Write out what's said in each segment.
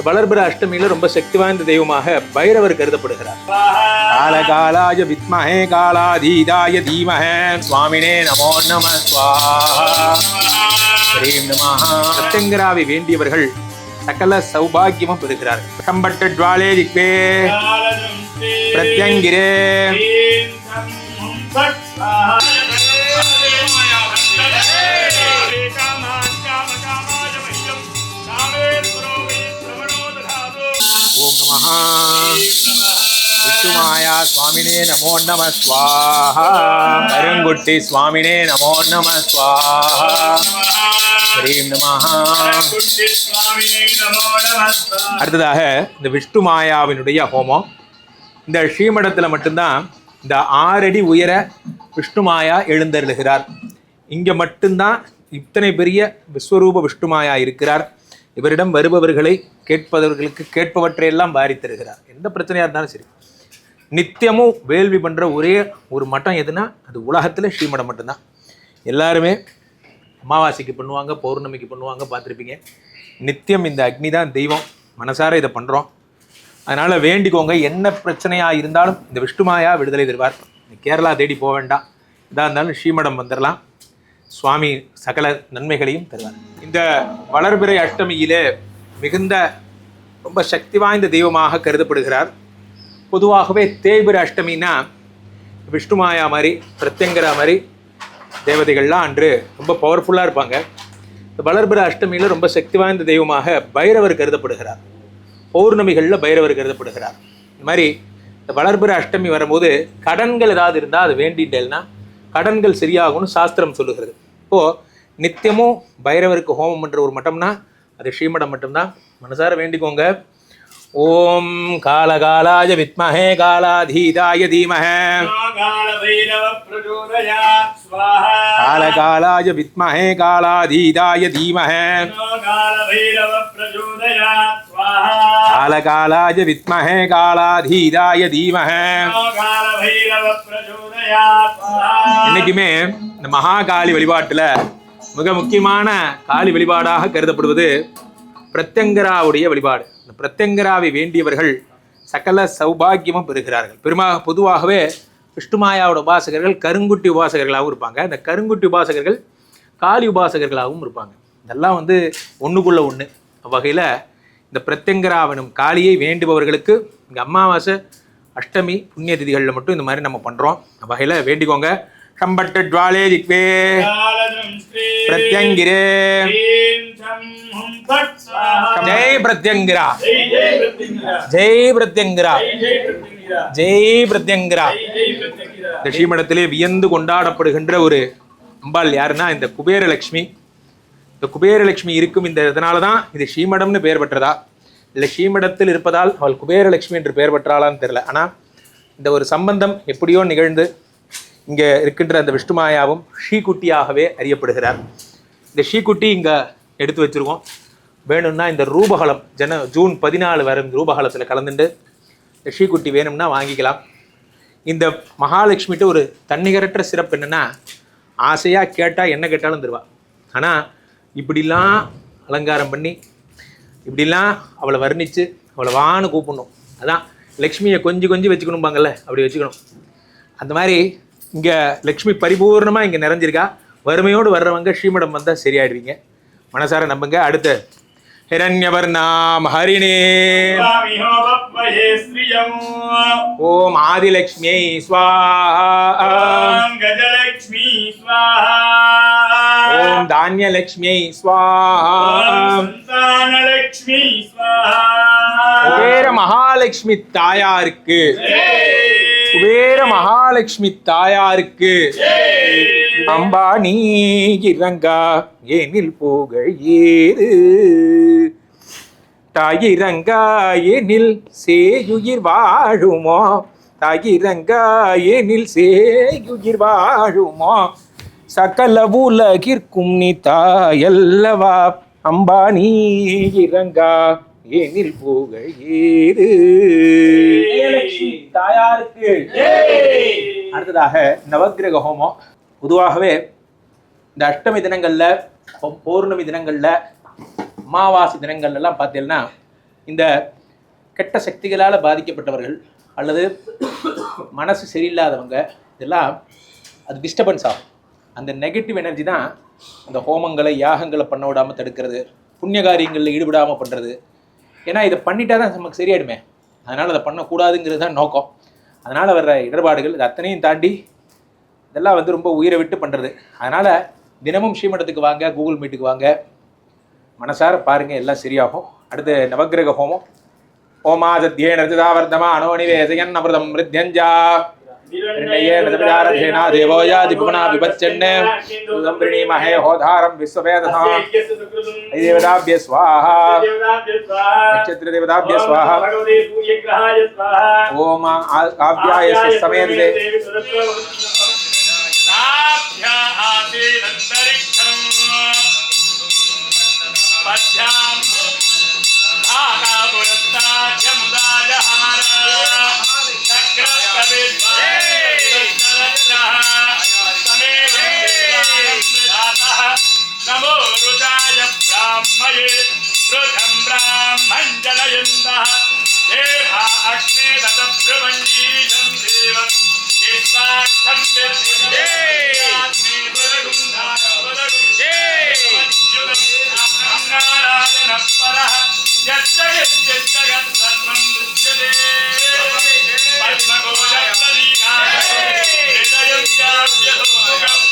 வளர்பிற அஷ்டமியில ரொம்ப சக்தி வாய்ந்த தெய்வமாக பைரவர் கருதப்படுகிறார். காலகாலாய வித்மஹே காலாதீதாய தீமஹே சுவாமினே நமோ நம ஸ்வாஹா. ஸ்ரீம் நமஹ. பிரத்யங்கராவை வேண்டியவர்கள் சகல சௌபாகியமும் பெறுகிறார்கள். கம்பட்ட ஜ்வாலே திக்வே பிரத்யங்கிரே ஓம் நமஹ. விஷ்ணுமாயா சுவாமினே நமோ நம ஸ்வாஹா. கருங்குட்டி சுவாமினே நமோ நம ஸ்வாஹா. ஸ்ரீம் நமஹ. அடுத்ததாக இந்த விஷ்ணுமாயாவினுடைய ஹோமம். இந்த ஸ்ரீமடத்தில் மட்டும்தான் இந்த 6 அடி உயர விஷ்ணுமாயா எழுந்தருளுகிறார். இங்கே மட்டும்தான் இத்தனை பெரிய விஸ்வரூப விஷ்ணுமாயா இருக்கிறார். இவரிடம் வருபவர்களை கேட்பவற்றையெல்லாம் வாரி தருகிறார். எந்த பிரச்சனையாக இருந்தாலும் சரி, நித்தியமும் வேள்வி பண்ணுற ஒரே ஒரு மட்டம் எதுனா அது உலகத்தில் ஸ்ரீமடம் மட்டும்தான். எல்லாருமே அமாவாசைக்கு பண்ணுவாங்க, பௌர்ணமிக்கு பண்ணுவாங்க, பார்த்துருப்பீங்க. நித்தியம் இந்த அக்னி தான் தெய்வம். மனசார இதை பண்ணுறோம். அதனால் வேண்டிக்கோங்க. என்ன பிரச்சனையாக இருந்தாலும் இந்த விஷ்ணுமாயா விடுதலை தருவார். கேரளா தேடி போக வேண்டாம். இதாக இருந்தாலும் ஸ்ரீமடம் வந்துடலாம். சுவாமி சகல நன்மைகளையும் தருவார். இந்த வளர்பிறை அஷ்டமியிலே மிகுந்த ரொம்ப சக்தி வாய்ந்த தெய்வமாக கருதப்படுகிறார். பொதுவாகவே தேய்பிறை அஷ்டமின்னா விஷ்ணுமாயா மாதிரி பிரத்யங்கரா மாதிரி தேவதைகள்லாம் அன்று ரொம்ப பவர்ஃபுல்லாக இருப்பாங்க. இந்த வளர்பிறை அஷ்டமியில் ரொம்ப சக்தி வாய்ந்த தெய்வமாக பைரவர் கருதப்படுகிறார். பௌர்ணமிகளில் பைரவர் கருதப்படுகிறார். இந்த மாதிரி இந்த வளர்பிறை அஷ்டமி வரும்போது கடன்கள் ஏதாவது இருந்தால் அது வேண்டிட்டேன்னா கடன்கள் சரியாகும்னு சாஸ்திரம் சொல்லுகிறது. இப்போது நித்தியமும் பைரவருக்கு ஹோமம் பண்ணுற ஒரு மட்டம்னா அது ஸ்ரீமடம் மட்டும்தான். மனசார வேண்டிக்கோங்க. ஓம் காலகாலாய வித்மஹே காலாதீதாய தீமஹே காலகாலாய வித்மஹே காலாதீதாய தீமஹே காலகாலாய வித்மஹே காலாதீதாய தீமஹே. இன்னைக்குமே இந்த மகாகாளி வழிபாட்டில் மிக முக்கியமான காளி வழிபாடாக கருதப்படுவது பிரத்யங்கராவுடைய வழிபாடு. இந்த பிரத்யங்கராவை வேண்டியவர்கள் சகல சௌபாகியமும் பெறுகிறார்கள். பொதுவாகவே விஷ்ணுமாயாவோட உபாசகர்கள் கருங்குட்டி உபாசகர்களாகவும் இருப்பாங்க. இந்த கருங்குட்டி உபாசகர்கள் காளி உபாசகர்களாகவும் இருப்பாங்க. இதெல்லாம் ஒன்றுக்குள்ள ஒன்று. வகையில் இந்த பிரத்யங்கராவனும் காளியை வேண்டுபவர்களுக்கு இங்கே அமாவாசை அஷ்டமி புண்ணிய திதிகளில் மட்டும் இந்த மாதிரி நம்ம பண்ணுறோம். வகையில் வேண்டிக்கோங்க. கம்பட்ட ஜ்வாலே திக்வே பிரத்யங்கிரே ஜெய் பிரத்யங்கிரா ஜெய் பிரத்யங்கிரா ஜெய் பிரத்யங்கிரா. இந்த ஸ்ரீமடத்திலே வியந்து கொண்டாடப்படுகின்ற ஒரு அம்பாள் யாருன்னா இந்த குபேரலட்சுமி. இந்த குபேரலட்சுமி இருக்கும் இந்த இதனால தான் இது ஸ்ரீமடம்னு பெயர் பெற்றதா இல்லை ஸ்ரீமடத்தில் இருப்பதால் அவள் குபேரலட்சுமி என்று பெயர் பெற்றாளான்னு தெரியல. ஆனால் இந்த ஒரு சம்பந்தம் எப்படியோ நிகழ்ந்து இங்கே இருக்கின்ற அந்த விஷ்ணுமாயாவும் ஸ்ரீகுட்டியாகவே அறியப்படுகிறார். இந்த ஸ்ரீகுட்டி இங்கே எடுத்து வச்சுருக்கோம். வேணும்னா இந்த ரூபகலம் ஜூன் 14 வரும் ரூபகலத்தில் கலந்துட்டு இந்த ஸ்ரீகுட்டி வேணும்னா வாங்கிக்கலாம். இந்த மகாலட்சுமிகிட்ட ஒரு தன்னிகரற்ற சிறப்பு என்னென்னா ஆசையாக கேட்டால் என்ன கேட்டாலும் தருவா. ஆனால் இப்படிலாம் அலங்காரம் பண்ணி இப்படிலாம் அவளை வர்ணித்து அவளை வான்னு கூப்பிடணும். அதான் லக்ஷ்மியை கொஞ்சம் வச்சுக்கணும்பாங்கள்ல, அப்படி வச்சுக்கணும். அந்த மாதிரி இங்கே லக்ஷ்மி பரிபூர்ணமாக இங்கே நிறைஞ்சிருக்கா. வறுமையோடு வர்றவங்க ஸ்ரீமடம் வந்தால் சரியாயிடுவீங்க. மனசார நம்புங்க. அடுத்து ஹிரண்யவர்ணாம் ஹரிணே ஓம் ஆதிலக்ஷ்மியை ஸ்வாஹா ஓம் தானியலக்ஷ்மியை ஸ்வாஹா குபேர மகாலட்சுமி தாயாருக்கு குபேர மகாலட்சுமி தாயாருக்கு அம்பா நீ இறங்கா ஏனில் புகழ் ஏறு தாயிரங்கா ஏனில் சேயுயிர் வாழுமோ தாயிரங்கா ஏனில் சேயுயிர் வாழுமோ சகல உலகிற்கும் நீ தாயல்லவா அம்பா நீ இறங்கா ஏனில் புகழ் ஏறு தாயாருக்கு. அடுத்ததாக நவக்கிரக ஹோமம். பொதுவாகவே இந்த அஷ்டமி தினங்களில் பௌர்ணமி தினங்களில் அமாவாசை தினங்கள்லாம் பார்த்தீங்கன்னா இந்த கெட்ட சக்திகளால் பாதிக்கப்பட்டவர்கள் அல்லது மனசு சரியில்லாதவங்க இதெல்லாம் அது டிஸ்டர்பன்ஸ் ஆகும். அந்த நெகட்டிவ் எனர்ஜி தான் அந்த ஹோமங்களை யாகங்களை பண்ண விடாமல் தடுக்கிறது, புண்ணிய காரியங்களில் ஈடுபடாமல் பண்ணுறது. ஏன்னா இதை பண்ணிட்டா தான் நமக்கு சரியாயிடுமே, அதனால் அதை பண்ணக்கூடாதுங்கிறது தான் நோக்கம். அதனால் வர்ற இடர்பாடுகள் இது அத்தனையும் தாண்டி இதெல்லாம் வந்து ரொம்ப உயிரை விட்டு பண்ணுறது. அதனால் தினமும் ஸ்ரீமடத்துக்கு வாங்க, கூகுள் மீட்டுக்கு வாங்க, மனசார பாருங்கள், எல்லாம் சரியாகும். அடுத்து நவக்கிரக ஹோமம். ஓமாதத்யேன ரஜதாவர்தமா அனோனிவேசயன் அமிர்தம் மிருத்யஞ்சா निर्णयेन देवो यादि पुनः विपच्चन् संप्रणीमहे होधारं विश्ववेदः देवताभ्य स्वाहा नक्षत्र देवताभ्य स्वाहा ओम आव्याय समेते नमो रुदाय ब्राह्मये रुधं ब्राह्मञ्जनयन्तः देवा अग्ने ददब्रह्मणीयं देवं निस्वार्थं नारायणः परः यज्जगत्सर्वं दृश्यते पद्मकोशरीकाय हृदयं चाप्यसुमुखम्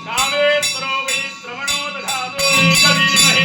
कामेश्वरो वै श्रवणो दधातु कविमहे